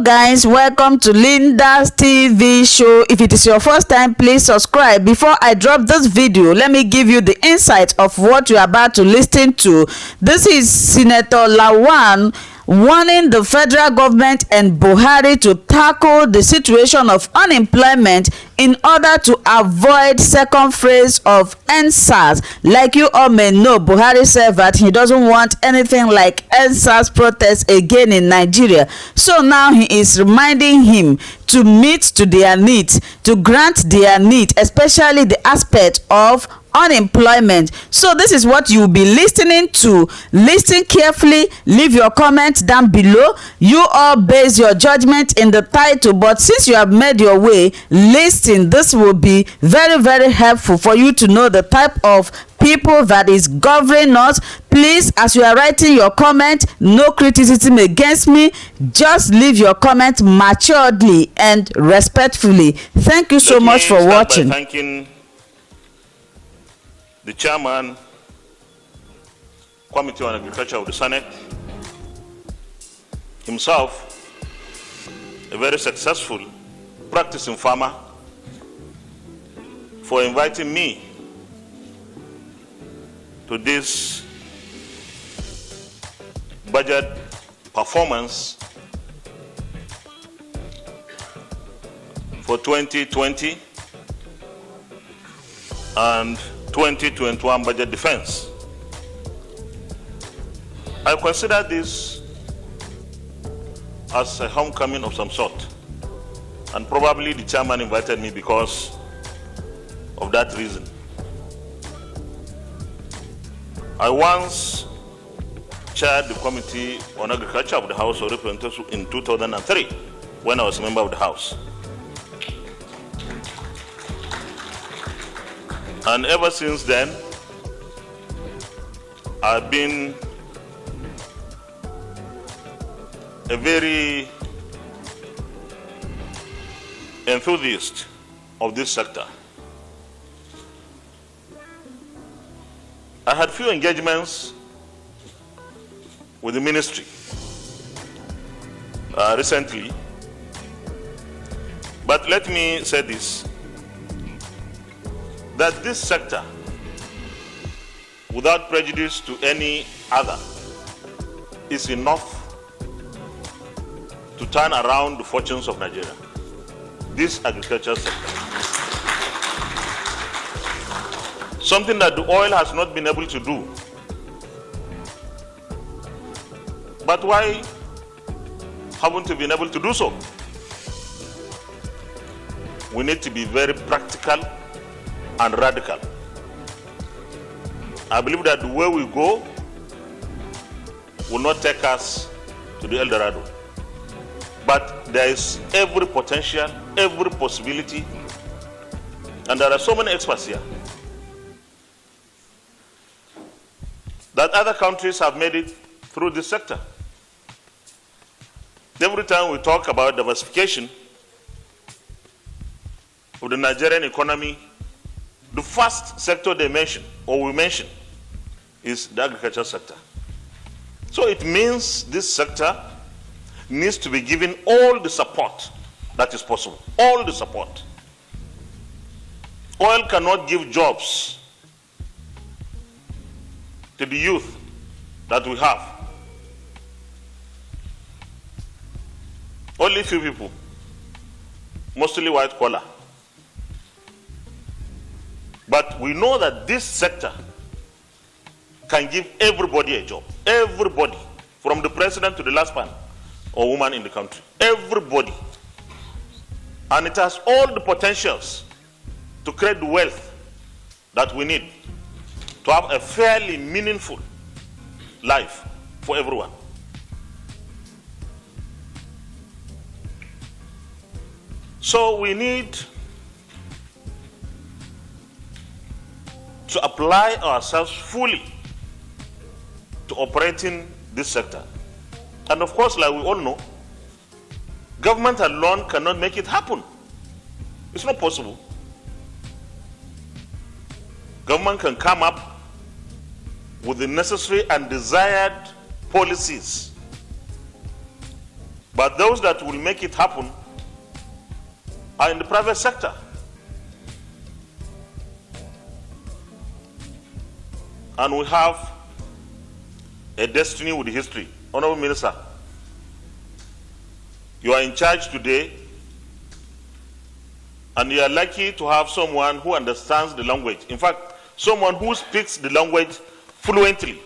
Guys, welcome to Linda's TV show. If it is your first time, please subscribe. Before I drop this video, let me give you the insight of what you are about to listen to. This is Senator Lawan warning the federal government and Buhari to tackle the situation of unemployment in order to avoid second phase of STERS. Like you all may know, Buhari said that he doesn't want anything like STERS protests again in Nigeria. So now he is reminding him to meet to their needs, to grant their need, especially the aspect of unemployment. So this is what you will be listening to. Listen carefully, leave your comments down below. You all base your judgment in the title, but since you have made your way, listen. This will be very, very helpful for you to know the type of people that is governing us. Please, as you are writing your comment, no criticism against me. Just leave your comment maturely and respectfully. Thank you so much for watching. Thanking the chairman, Committee on Agriculture of the Senate, himself, a very successful practicing farmer, for inviting me to this budget performance for 2020 and 2021 budget defense. I consider this as a homecoming of some sort, and probably the chairman invited me because of that reason. I once chaired the Committee on Agriculture of the House of Representatives in 2003 when I was a member of the House. And ever since then, I've been a very enthusiast of this sector. I had few engagements with the ministry recently, but let me say this, that this sector, without prejudice to any other, is enough to turn around the fortunes of Nigeria. This agriculture sector. Something that the oil has not been able to do. But why haven't we been able to do so? We need to be very practical and radical. I believe that the way we go will not take us to the El Dorado. But there is every potential, every possibility, and there are so many experts here that other countries have made it through this sector. Every time we talk about diversification of the Nigerian economy, the first sector they mention, or we mention, is the agriculture sector. So it means this sector needs to be given all the support that is possible, all the support. Oil cannot give jobs to the youth that we have. Only few people, mostly white collar. But we know that this sector can give everybody a job. Everybody, from the president to the last man or woman in the country. Everybody. And it has all the potentials to create the wealth that we need to have a fairly meaningful life for everyone. So we need to apply ourselves fully to operating this sector. And of course, like we all know, government alone cannot make it happen. It's not possible. Government can come up with the necessary and desired policies But those that will make it happen are in the private sector. And we have a destiny with history. Honorable Minister, you are in charge today, and you are lucky to have someone who understands the language. In fact, someone who speaks the language fluently.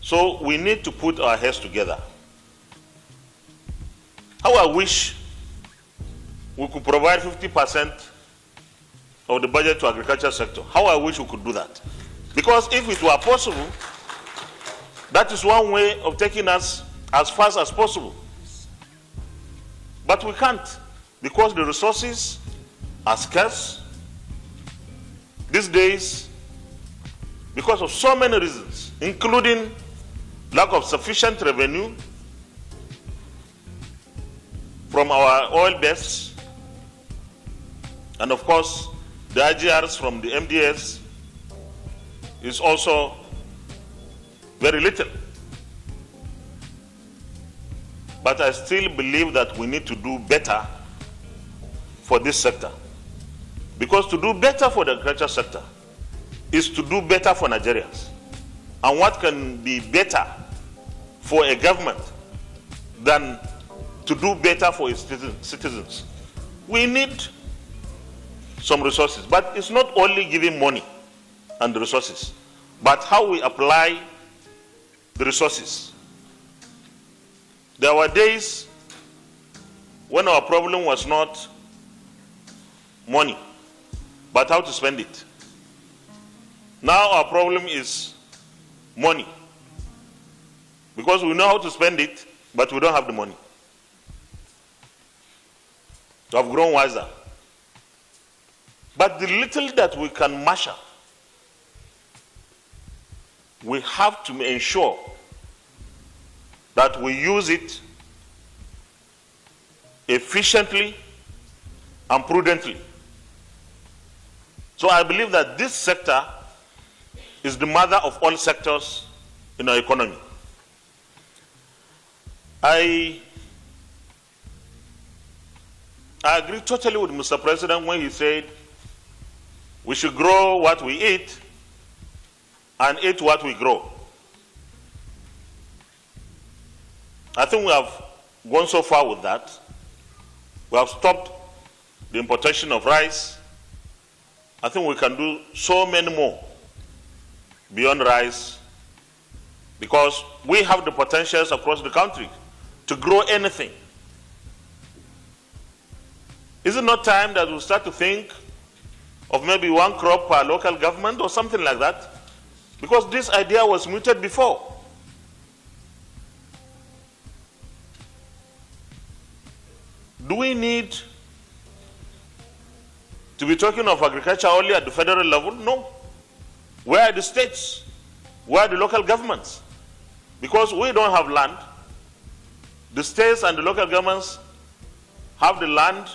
So we need to put our heads together. How I wish we could provide 50% of the budget to agriculture sector. How I wish we could do that. Because if it were possible, that is one way of taking us as fast as possible. But we can't, because the resources are scarce. These days, because of so many reasons, including lack of sufficient revenue from our oil beds, and of course, the IGRs from the MDS is also very little. But I still believe that we need to do better for this sector. Because to do better for the agriculture sector is to do better for Nigerians. And what can be better for a government than to do better for its citizens? We need some resources, but it's not only giving money and the resources, but how we apply the resources. There were days when our problem was not money, but how to spend it. Now our problem is money, because we know how to spend it, but we don't have the money. So I've grown wiser. But the little that we can marshal, we have to ensure that we use it efficiently and prudently. So I believe that this sector is the mother of all sectors in our economy. I agree totally with Mr. President when he said we should grow what we eat and eat what we grow. I think we have gone so far with that. We have stopped the importation of rice. I think we can do so many more beyond rice, because we have the potentials across the country to grow anything. Is it not time that we start to think of maybe one crop per local government or something like that? Because this idea was mooted before. Do we need to be talking of agriculture only at the federal level? No. Where are the states? Where are the local governments? Because we don't have land. The states and the local governments have the land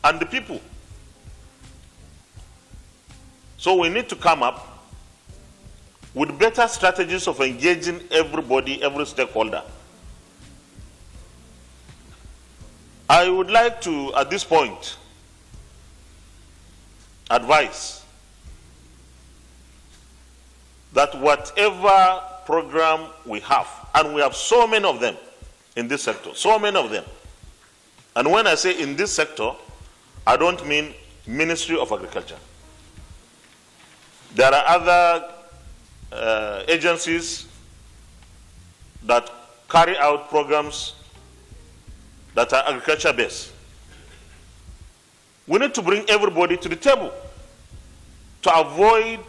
and the people. So we need to come up with better strategies of engaging everybody, every stakeholder. I would like to, at this point, advise that whatever program we have, and we have so many of them in this sector, so many of them. And when I say in this sector, I don't mean Ministry of Agriculture. There are other agencies that carry out programs that are agriculture based. We need to bring everybody to the table to avoid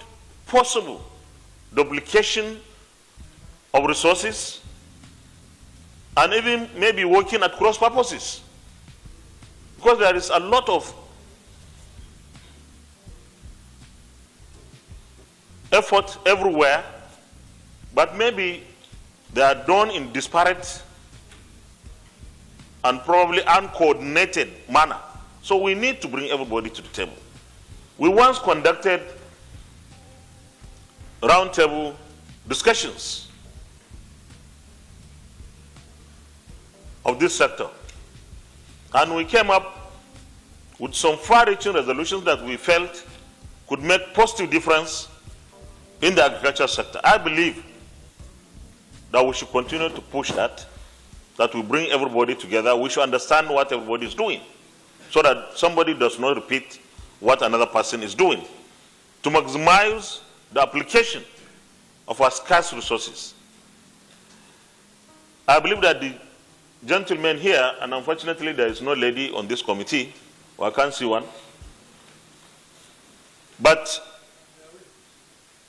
possible duplication of resources and even maybe working at cross purposes. Because there is a lot of effort everywhere, but maybe they are done in disparate and probably uncoordinated manner. So we need to bring everybody to the table. We once conducted roundtable discussions of this sector. And we came up with some far-reaching resolutions that we felt could make positive difference in the agriculture sector. I believe that we should continue to push that we bring everybody together. We should understand what everybody is doing so that somebody does not repeat what another person is doing, to maximize the application of our scarce resources. I believe that the gentleman here, and unfortunately there is no lady on this committee, or I can't see one, but,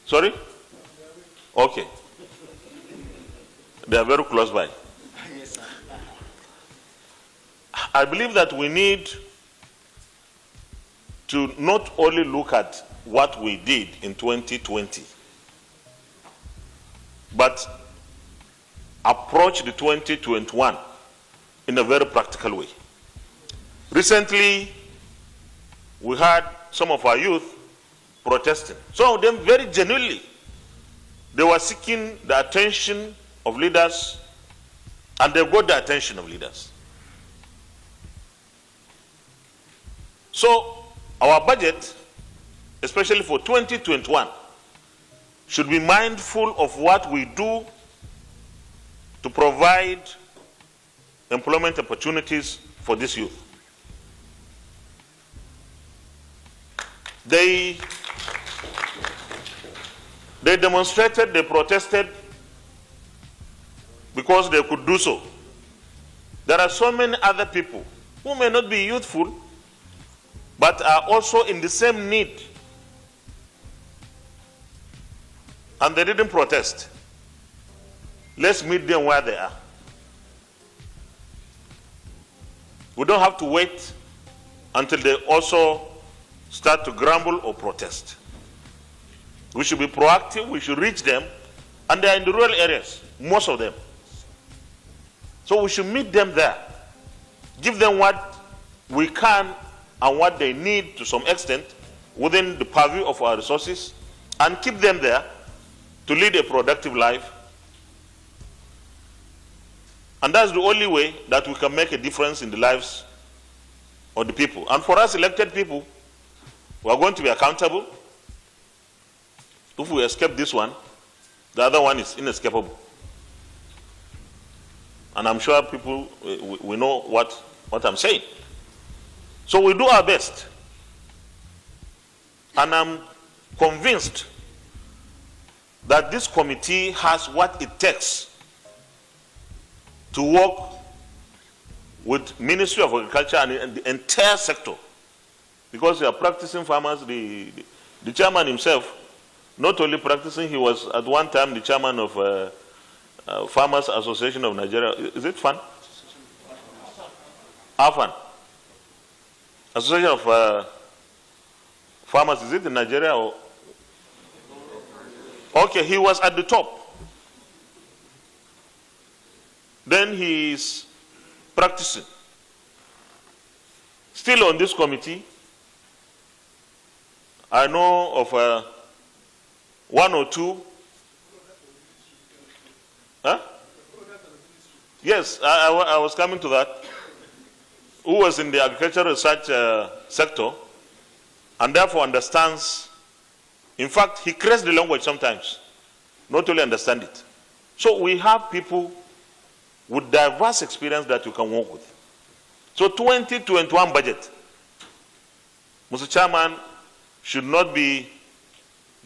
sorry? Okay. They are very close by. I believe that we need to not only look at what we did in 2020, but approach the 2021 in a very practical way. Recently, we had some of our youth protesting. Some of them very genuinely. They were seeking the attention of leaders, and they got the attention of leaders. So our budget, especially for 2021, should be mindful of what we do to provide employment opportunities for this youth. They demonstrated, they protested because they could do so. There are so many other people who may not be youthful, but are also in the same need. And they didn't protest. Let's meet them where they are. We don't have to wait until they also start to grumble or protest. We should be proactive, we should reach them, and they are in the rural areas, most of them. So we should meet them there, give them what we can and what they need to some extent within the purview of our resources, and keep them there to lead a productive life. And that's the only way that we can make a difference in the lives of the people. And for us elected people, we are going to be accountable. If we escape this one, the other one is inescapable. And I'm sure people, we know what I'm saying. So we do our best. And I'm convinced that this committee has what it takes to work with Ministry of Agriculture and the entire sector. Because they are practicing farmers, the chairman himself, not only practicing, he was at one time the chairman of Farmers Association of Nigeria. Is it FAN? AFAN. Association of Farmers, is it in Nigeria? Or? Okay, he was at the top. Then he is practicing. Still on this committee, I know of one or two. Huh? Yes, I was coming to that. Who was in the agricultural research sector and therefore understands. In fact, he creates the language sometimes, not only understand it. So we have people with diverse experience that you can work with. So 2021 budget, Mr. Chairman, should not be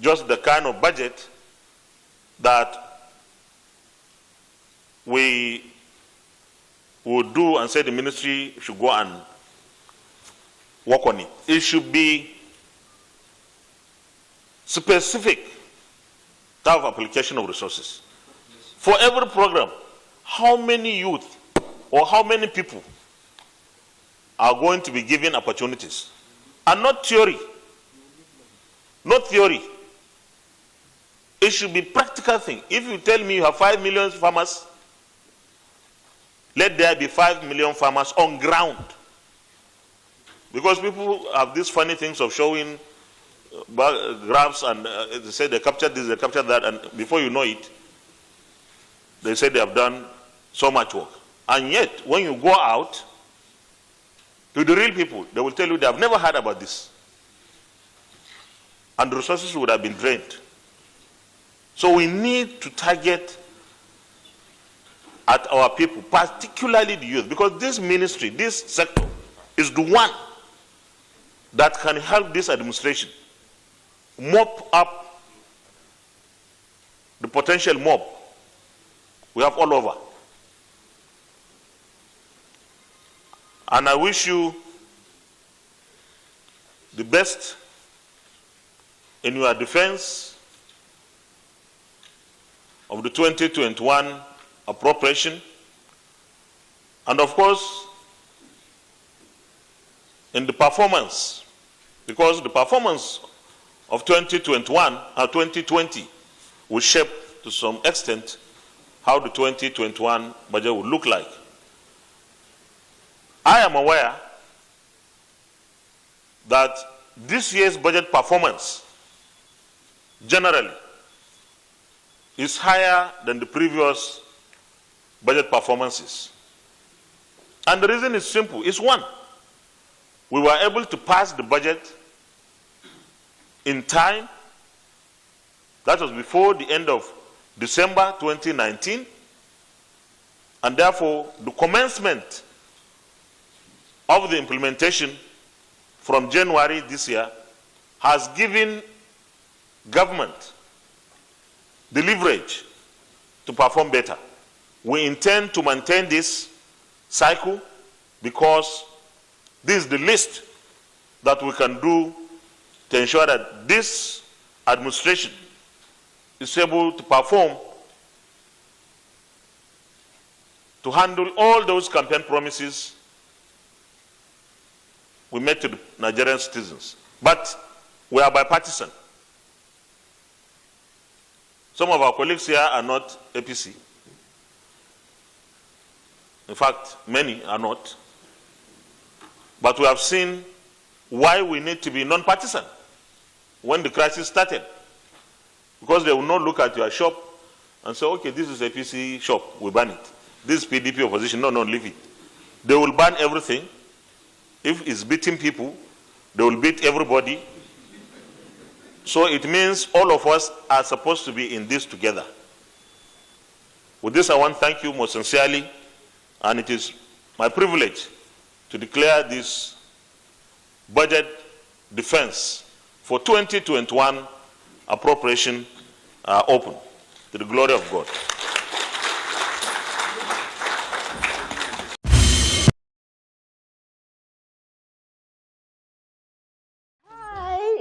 just the kind of budget that we would do and say the ministry should go and work on it. It should be specific type of application of resources. For every program, how many youth or how many people are going to be given opportunities? And not theory. Not theory. It should be practical thing. If you tell me you have 5 million farmers, let there be 5 million farmers on ground. Because people have these funny things of showing graphs and they say they captured this, they captured that, and before you know it, they say they have done so much work. And yet, when you go out to the real people, they will tell you they have never heard about this. And the resources would have been drained. So we need to target at our people, particularly the youth, because this ministry, this sector, is the one that can help this administration mop up the potential mob we have all over. And I wish you the best in your defense of the 2021 appropriation, and of course in the performance, because the performance of 2021 and 2020 will shape to some extent how the 2021 budget will look like. I am aware that this year's budget performance generally is higher than the previous budget performances. And the reason is simple. It's one, we were able to pass the budget in time. That was before the end of December 2019. And therefore, the commencement of the implementation from January this year has given government the leverage to perform better. We intend to maintain this cycle because this is the least that we can do to ensure that this administration is able to perform, to handle all those campaign promises we made to the Nigerian citizens. But we are bipartisan. Some of our colleagues here are not APC. In fact, many are not. But we have seen why we need to be non-partisan when the crisis started. Because they will not look at your shop and say, okay, this is APC shop, we ban it. This is PDP opposition, no, leave it. They will ban everything. If it's beating people, they will beat everybody. So it means all of us are supposed to be in this together. With this, I want to thank you most sincerely, and it is my privilege to declare this budget defense for 2021 appropriation open, to the glory of God.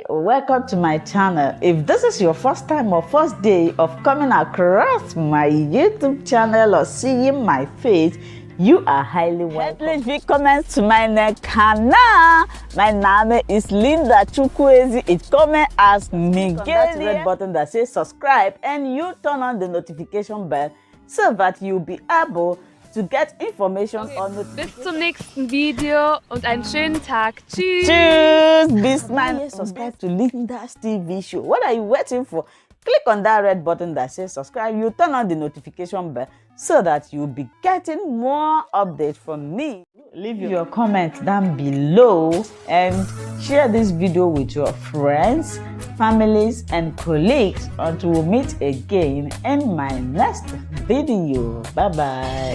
Welcome to my channel. If this is your first time or first day of coming across my YouTube channel or seeing my face, you are highly welcome. Herzlich willkommen zu meinem Kanal. Mein Name ist Linda Chukwuezi. It comes as Miguel. That red button that says subscribe, and you turn on the notification bell so that you'll be able to get information on the. Bis zum nächsten Video und einen schönen Tag. Tschüss. Tschüss. Bis man. Subscribe to Linda's TV show. What are you waiting for? Click on that red button that says subscribe. You turn on the notification bell so that you'll be getting more updates from me. Leave your comments down below and share this video with your friends, families, and colleagues until we meet again in my next video. Bye bye.